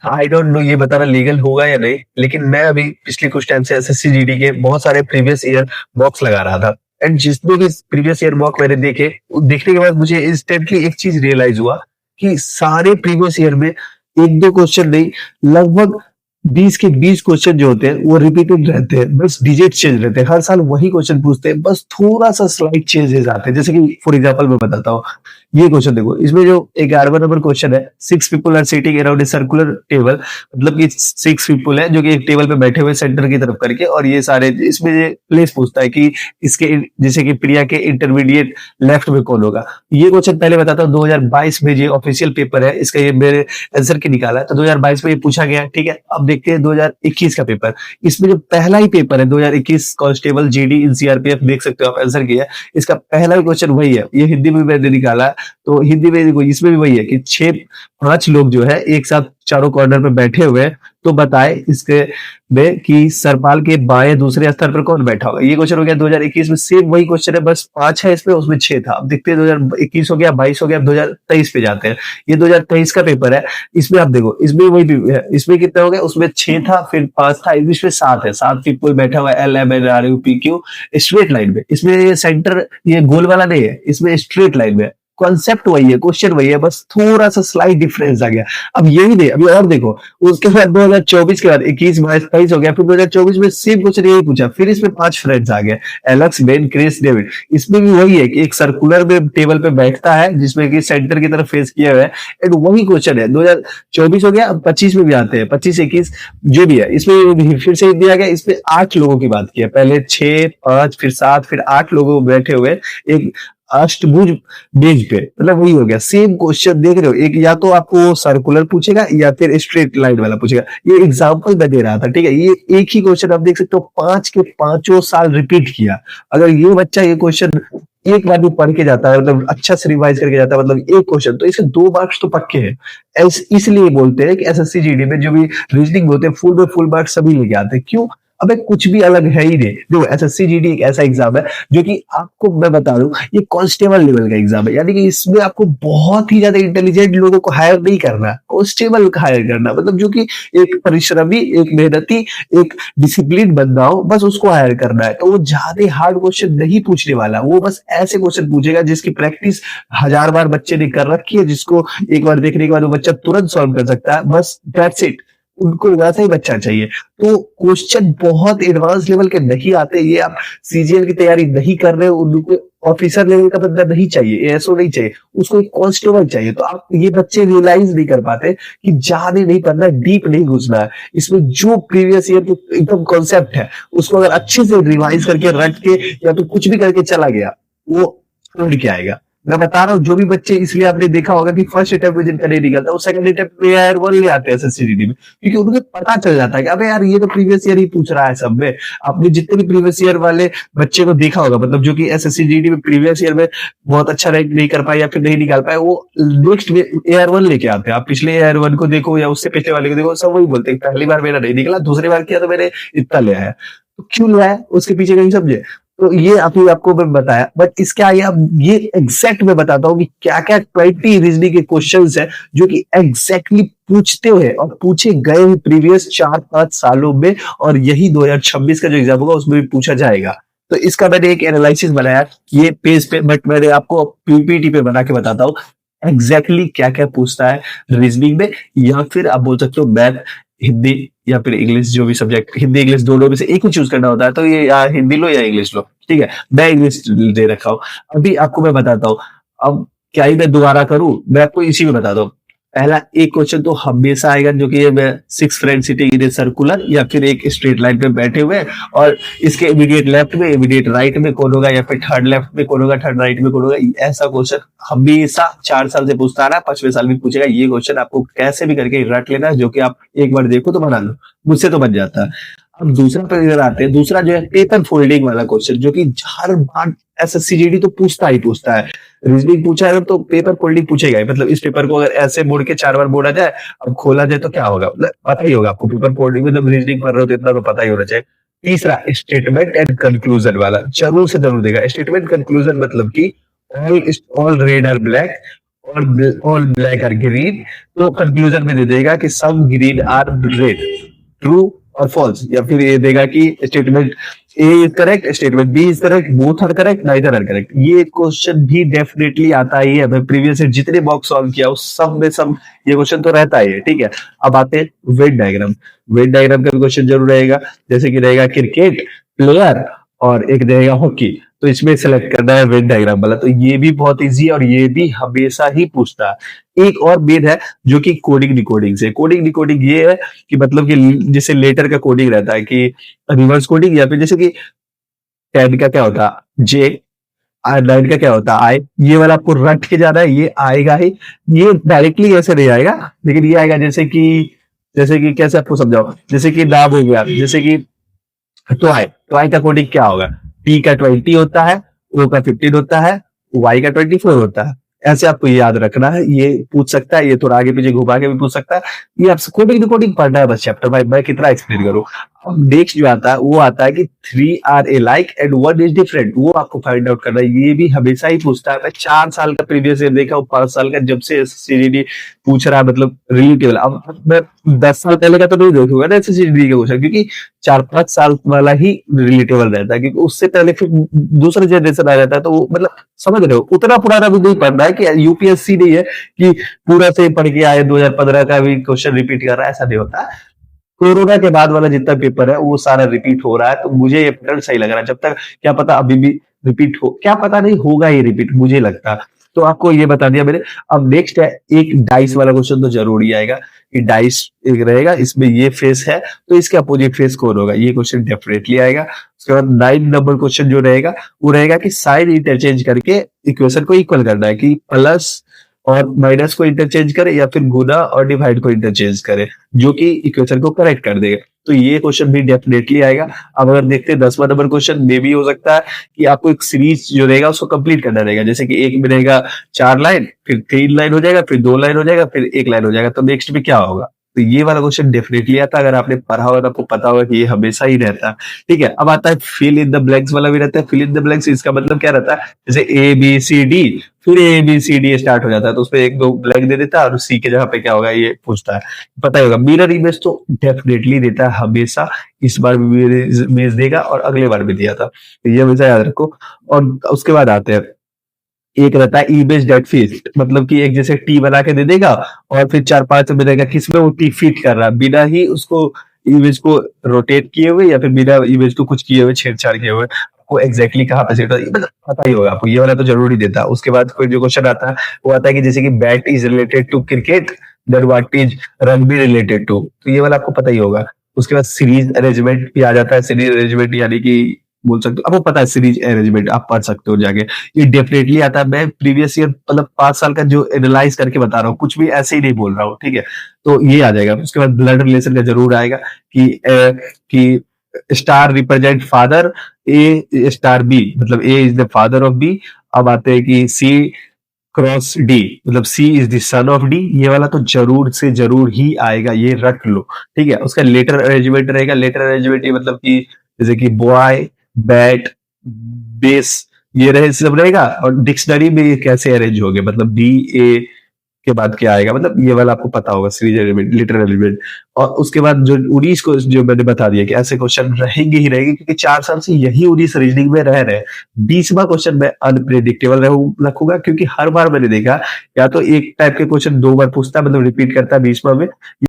I don't know ये बताना legal होगा या नहीं, लेकिन मैं अभी पिछले कुछ टाइम से एसएससी जीडी के बहुत सारे प्रीवियस ईयर मॉक्स लगा रहा था। एंड जितने भी प्रीवियस ईयर मॉक मैंने देखे, देखने के बाद मुझे इंस्टेंटली एक चीज रियलाइज हुआ कि सारे प्रीवियस ईयर में एक दो क्वेश्चन नहीं, लगभग 20 के 20 क्वेश्चन जो होते हैं वो रिपीटेड रहते हैं, बस डिजिट चेंज रहते हैं, हर साल वही क्वेश्चन पूछते हैं, बस थोड़ा सा स्लाइड चेंजेस आते हैं। जैसे कि फॉर एग्जांपल मैं बताता हूँ, ये क्वेश्चन देखो, इसमें जो 11वां नंबर क्वेश्चन है, 6 people are sitting around a circular table, मतलब कि 6 पीपल है जो कि एक टेबल पे बैठे हुए सेंटर की तरफ करके, और ये सारे इसमें ये प्लेस पूछता है कि इसके जैसे कि प्रिया के इंटरमीडिएट लेफ्ट में कौन होगा। ये क्वेश्चन पहले बताता हूँ 2022 में, ये ऑफिशियल पेपर है इसका, ये मेरे आंसर की निकाला है, तो 2022 में ये पूछा गया है। ठीक है, अब देखते हैं 2021 का पेपर। इसमें जो पहला ही पेपर है 2021 कांस्टेबल जीडी इन सीआरपीएफ, देख सकते हो आप आंसर किया है, इसका पहला क्वेश्चन वही है। ये हिंदी में मैंने निकाला है, तो हिंदी में देखो, इसमें भी वही है कि 5 लोग जो है एक साथ चारों कॉर्नर पे बैठे हुए हैं, तो बताए इसके में कि सरपाल के बाएं दूसरे स्तर पर कौन बैठा होगा। ये क्वेश्चन हो गया 2021 में, सेम वही क्वेश्चन है, बस 5 है इसमें, उसमें 6 था। अब देखते हैं 2021 हो गया, 22 हो गया, अब 2023 पे जाते हैं। ये 2023 का पेपर है, इसमें आप देखो, इसमें वही है, इसमें कितना हो गया, उसमें 6 था, फिर 5 था, इसमें 7 है, 7 पीपल बैठा हुआ है, LMNRUPQ स्ट्रेट लाइन में। इसमें ये सेंटर ये गोल वाला नहीं है, इसमें स्ट्रेट लाइन में। कॉन्सेप्ट वही है, क्वेश्चन वही है, बस थोड़ा सा स्लाइड डिफरेंस आ गया। अब यही दे, अभी और देखो, उसके बाद 2024 के बाद 21 22 23 हो गया, फिर 2024 में सेम क्वेश्चन यही पूछा, फिर इसमें 5 फ्रेंड्स आ गए, एलेक्स, बेन, क्रिस, डेविड। इसमें भी वही है कि एक सर्कुलर में टेबल पे बैठता है जिसमें कि सेंटर की तरफ फेस किया हुआ है, एंड वही क्वेश्चन है। 2024 हो गया, अब 25 में भी आते हैं, 25 21 जो भी है, इसमें फिर से दिया गया, इसमें 8 लोगों की बात की है, पहले 6 5 फिर 7 फिर 8 लोगों बैठे हुए एक अष्टभुज बेंच पे, मतलब वही हो गया, सेम क्वेश्चन देख रहे हो, एक या तो आपको सर्कुलर पूछेगा या फिर स्ट्रेट लाइन वाला पूछेगा। ये एग्जांपल मैं दे रहा था, ठीक है, ये एक ही क्वेश्चन आप देख सकते हो 5 के 5 साल रिपीट किया। अगर ये बच्चा ये क्वेश्चन एक बार भी पढ़ के जाता है, मतलब अच्छा से रिवाइज करके जाता है, मतलब एक क्वेश्चन, तो इसके 2 मार्क्स तो पक्के हैं। इसलिए बोलते हैं कि एसएससी जीडी में जो भी रीजनिंग होते हैं फुल में फुल मार्क्स सभी लेके आते हैं। क्यों? अबे कुछ भी अलग है ही नहीं। देखो, एसएससी जीडी एक ऐसा एग्जाम है जो कि आपको मैं बता दूं, ये कांस्टेबल लेवल का एग्जाम है, यानी कि इसमें आपको बहुत ही ज्यादा इंटेलिजेंट लोगों को हायर नहीं करना, कांस्टेबल को हायर करना, मतलब जो कि एक परिश्रमी, एक मेहनती, एक डिसिप्लिन बंदा हो, बस उसको हायर करना है। तो वो ज्यादा हार्ड क्वेश्चन नहीं पूछने वाला, वो बस ऐसे क्वेश्चन पूछेगा जिसकी प्रैक्टिस 1000 बार बच्चे ने कर रखी है, जिसको एक बार देखने के बाद वो बच्चा तुरंत सॉल्व कर सकता है, बस दैट्स इट। उनको वैसा ही बच्चा चाहिए। तो क्वेश्चन बहुत एडवांस लेवल के नहीं आते, ये आप सीजीएल की तैयारी नहीं कर रहे हो, उनको ऑफिसर लेवल का बंदा नहीं चाहिए, एसओ नहीं चाहिए, उसको एक कांस्टेबल चाहिए। तो आप ये बच्चे रियलाइज नहीं कर पाते कि ज्यादा नहीं पढ़ना, डीप नहीं घुसना है, इसमें जो प्रीवियस ईयर के एकदम कॉन्सेप्ट है उसको अगर अच्छे से रिवाइज करके रट के या तो कुछ भी करके चला गया, वो छोड़ के आएगा। मैं बता रहा हूँ, जो भी बच्चे, इसलिए आपने देखा होगा कि फर्स्ट अटेम्प्ट में जिनका नहीं निकलता वो सेकंड अटेम्प्ट में यार 1 ले आते हैं एसएससी जीडी में, क्योंकि उनको पता चल जाता है कि अबे यार ये तो प्रीवियस ईयर ही पूछ रहा है सब में। आपने जितने भी प्रीवियस ईयर वाले बच्चे को देखा होगा, मतलब जो कि एसएससी जीडी में प्रीवियस ईयर में बहुत अच्छा रैंक नहीं कर पाए या फिर नहीं निकाल पाए, वो नेक्स्ट में AR1 लेके आते हैं। आप पिछले AR1 को देखो या उससे पिछले वाले को देखो, सब वही बोलते हैं पहली बार मेरा नहीं निकला, दूसरी बार किया तो मैंने इतना ले आया। तो क्यों लाया, उसके पीछे कहीं समझे। तो ये अभी आपको मैं बताया, बट इसके आगे अब ये एग्जैक्ट मैं बताता हूँ कि क्या क्या 20 रीजनिंग के क्वेश्चंस है जो कि एग्जैक्टली पूछते हुए और पूछे गए प्रीवियस 4-5 सालों में, और यही 2026 का जो एग्जाम होगा उसमें भी पूछा जाएगा। तो इसका मैंने एक एनालिसिस बनाया ये पेज पे, बट मैंने आपको पीपीटी पे बना के बताता हूँ एग्जैक्टली क्या क्या पूछता है रीजनिंग में, या फिर आप बोल सकते हो मैथ, हिंदी या फिर इंग्लिश, जो भी सब्जेक्ट, हिंदी इंग्लिश दोनों में से एक ही चूज करना होता है, तो ये या हिंदी लो या इंग्लिश लो। ठीक है, मैं इंग्लिश दे रखा हूँ। अभी आपको मैं बताता हूँ, अब क्या ही मैं दोबारा करूं, मैं आपको इसी में बताता हूँ। पहला एक क्वेश्चन तो हमेशा आएगा जो कि ये 6 friend sitting in a circular, या फिर एक स्ट्रेट लाइन पे बैठे हुए, और इसके इमीडिएट लेफ्ट में, इमीडिएट राइट में कौन होगा, या फिर थर्ड लेफ्ट में कौन होगा, थर्ड राइट में कौन होगा। ऐसा क्वेश्चन हमेशा 4 साल से पूछता आ रहा है, 5वें साल भी पूछेगा। ये क्वेश्चन आपको कैसे भी करके रट लेना है, जो कि आप एक बार देखो तो बना लो, मुझसे तो बन जाता है। अब दूसरा पर इधर आते हैं, दूसरा जो है पेपर फोल्डिंग वाला क्वेश्चन, जो कि हर बार एसएससी जीडी तो पूछता ही पूछता है। रीजनिंग पूछा है तो पेपर फोल्डिंग पूछेगा ही, मतलब इस पेपर को अगर ऐसे मोड़ के 4 बार मोड़ा जाए, अब खोला जाए तो क्या होगा, मतलब पता ही होगा आपको। पेपर फोल्डिंग मतलब रीजनिंग पढ़ रहे हो तो इतना तो पता ही होना चाहिए। तीसरा स्टेटमेंट एंड कंक्लूजन वाला जरूर से जरूर देगा। स्टेटमेंट कंक्लूजन मतलब कि all red are black, all black are green, तो कंक्लूजन में दे देगा कि some green are red, true और फॉल्स, या फिर ये देगा कि statement A is correct, statement B is correct, both are correct, neither are correct. ये क्वेश्चन भी डेफिनेटली आता ही है, मैं प्रीवियस जितने बॉक्स सॉल्व किया उस सब में सब ये क्वेश्चन तो रहता ही है, ठीक है। अब आते हैं वेन डायग्राम। वेन डायग्राम का क्वेश्चन जरूर रहेगा, जैसे कि रहेगा क्रिकेट प्लेयर और एक रहेगा हॉकी, तो इसमें सेलेक्ट करना है वेन डायग्राम वाला। तो ये भी बहुत इजी है और ये भी हमेशा ही पूछता है। एक और मेन है जो कि कोडिंग डिकोडिंग से, कोडिंग डिकोडिंग ये है कि मतलब कि जैसे लेटर का कोडिंग रहता है कि रिवर्स कोडिंग, या फिर जैसे कि 10 का क्या होता है जे, 9 का क्या होता है आई, ये वाला आपको रट के जाना है, ये आएगा ही। ये डायरेक्टली ऐसे नहीं आएगा, लेकिन ये आएगा जैसे कि कैसे आपको समझाओ, जैसे कि नाम हो गया, जैसे कि तो आई का कोडिंग क्या होगा, टी का 20 होता है, ओ का 15 होता है, वाई का 24 होता है। ऐसे आपको ये याद रखना है, ये पूछ सकता है, ये थोड़ा आगे पीछे घुमा के भी पूछ सकता है। ये आपसे कोडिंग कोडिंग पढ़ना है बस चैप्टर भाई, मैं कितना एक्सप्लेन करूं। अब नेक्स्ट जो आता है वो आता है कि 3 are a like and 1 is different, वो आपको फाइंड आउट करना है। ये भी हमेशा ही पूछता है, मैं 4 साल का प्रीवियस ईयर देखा हूँ, 5 साल का, जब से सीजीडी पूछ रहा है, मतलब रिलेटेबल। अब मैं 10 साल पहले का तो नहीं देखूंगा ना सीजीडी का क्वेश्चन, क्योंकि 4-5 साल वाला ही रिलेटेबल रहता है, क्योंकि उससे पहले फिर दूसरा जनरेशन आ जाता है, तो वो मतलब समझ रहे हो, उतना पुराना भी नहीं पढ़ना है कि यूपीएससी नहीं है कि पूरा से पढ़ के आए 2015 का भी क्वेश्चन रिपीट कर रहा है, ऐसा नहीं होता। कोरोना के बाद वाला जितना पेपर है वो सारा रिपीट हो रहा है, तो मुझे ये पैटर्न सही लग रहा है। जब तक क्या पता अभी भी रिपीट हो, क्या पता नहीं होगा ये रिपीट, मुझे लगता है। तो आपको ये बता दिया मैंने। अब नेक्स्ट है एक डाइस वाला क्वेश्चन, तो जरूरी आएगा कि डाइस एक रहेगा, इसमें ये फेस है तो इसके अपोजिट फेस कौन होगा, ये क्वेश्चन डेफिनेटली आएगा। उसके बाद 9 नंबर क्वेश्चन जो रहेगा वो रहेगा कि साइन इंटरचेंज करके इक्वेशन को इक्वल करना है, कि प्लस और माइनस को इंटरचेंज करे या फिर गुना और डिवाइड को इंटरचेंज करे, जो कि इक्वेशन को करेक्ट कर देगा। तो ये क्वेश्चन भी डेफिनेटली आएगा। अब अगर देखते हैं 10वां नंबर क्वेश्चन में भी हो सकता है कि आपको एक सीरीज जो रहेगा उसको कंप्लीट करना रहेगा, जैसे कि एक में रहेगा 4 लाइन, फिर 3 लाइन हो जाएगा, फिर 2 लाइन हो जाएगा, फिर 1 लाइन हो जाएगा, तो नेक्स्ट में क्या होगा। तो ये वाला क्वेश्चन डेफिनेटली आता है, अगर आपने पढ़ा होगा तो आपको पता होगा कि ये हमेशा ही रहता है, ठीक है। अब आता है फिल इन द ब्लैंक्स वाला भी रहता है। फिल इन द ब्लैंक्स इसका मतलब क्या रहता है, जैसे ए बी सी डी, फिर A B C D start हो जाता है, तो उसपे एक दो ब्लैंक दे देता है और सी के जगह पे क्या होगा ये पूछता है, पता ही होगा। मिरर इमेज तो डेफिनेटली देता है हमेशा, इस बार भी मिरर इमेज देगा और अगले बार भी दिया था, तो ये हमेशा याद रखो। और उसके बाद आते हैं एक रहता है इमेज डेट फिट, मतलब कि एक जैसे टी बना के दे देगा और फिर 4-5 में देगा किसमें वो टी फिट कर रहा है, बिना ही उसको इमेज को रोटेट किए हुए या फिर बिना इमेज को कुछ किए हुए, छेड़छाड़ किए हुए, आपको एग्जैक्टली कहाँ पे सेट होता है मतलब पता ही होगा आपको, ये वाला तो जरूरी देता है। उसके बाद कोई जो क्वेश्चन आता है वो आता है कि जैसे कि bat is related to cricket, then what is rugby related to, तो ये वाला आपको पता ही होगा। उसके बाद सीरीज अरेंजमेंट भी आ जाता है। सीरीज अरेंजमेंट यानी कि बोल सकते हो, आपको पता है सीरीज अरेंजमेंट, आप पढ़ सकते हो जाके, ये डेफिनेटली आता है। मैं प्रीवियस ईयर मतलब 5 साल का जो एनालाइज करके बता रहा हूँ, कुछ भी ऐसे ही नहीं बोल रहा हूँ, ठीक है। तो ये आ जाएगा। उसके बाद ब्लड रिलेशन का जरूर आएगा कि star represent father, A star B, मतलब A is the father of B. अब आते हैं कि सी क्रॉस डी, मतलब C is the son of D, ये वाला तो जरूर से जरूर ही आएगा, ये रख लो, ठीक है। उसका लेटर अरेंजमेंट रहेगा। लेटर अरेंजमेंट ये मतलब कि जैसे कि बॉय, बैट, बेस, ये रहे सब रहेगा। और डिक्शनरी में ये कैसे अरेंज होंगे, मतलब बी ए के बाद क्या आएगा, मतलब ये वाला आपको पता होगा, सीरीज एलिमेंट, लिटरल एलिमेंट। और उसके बाद जो 19 को जो मैंने बता दिया कि ऐसे क्वेश्चन रहेंगे ही रहेंगे, क्योंकि 4 साल से यही 19 रीजनिंग में रह रहे हैं। 20वां क्वेश्चन मैं अनप्रेडिक्टेबल रखूंगा, क्योंकि हर बार मैंने देखा या तो एक टाइप के क्वेश्चन 2 बार पूछता है, मतलब रिपीट करता है 20वां में,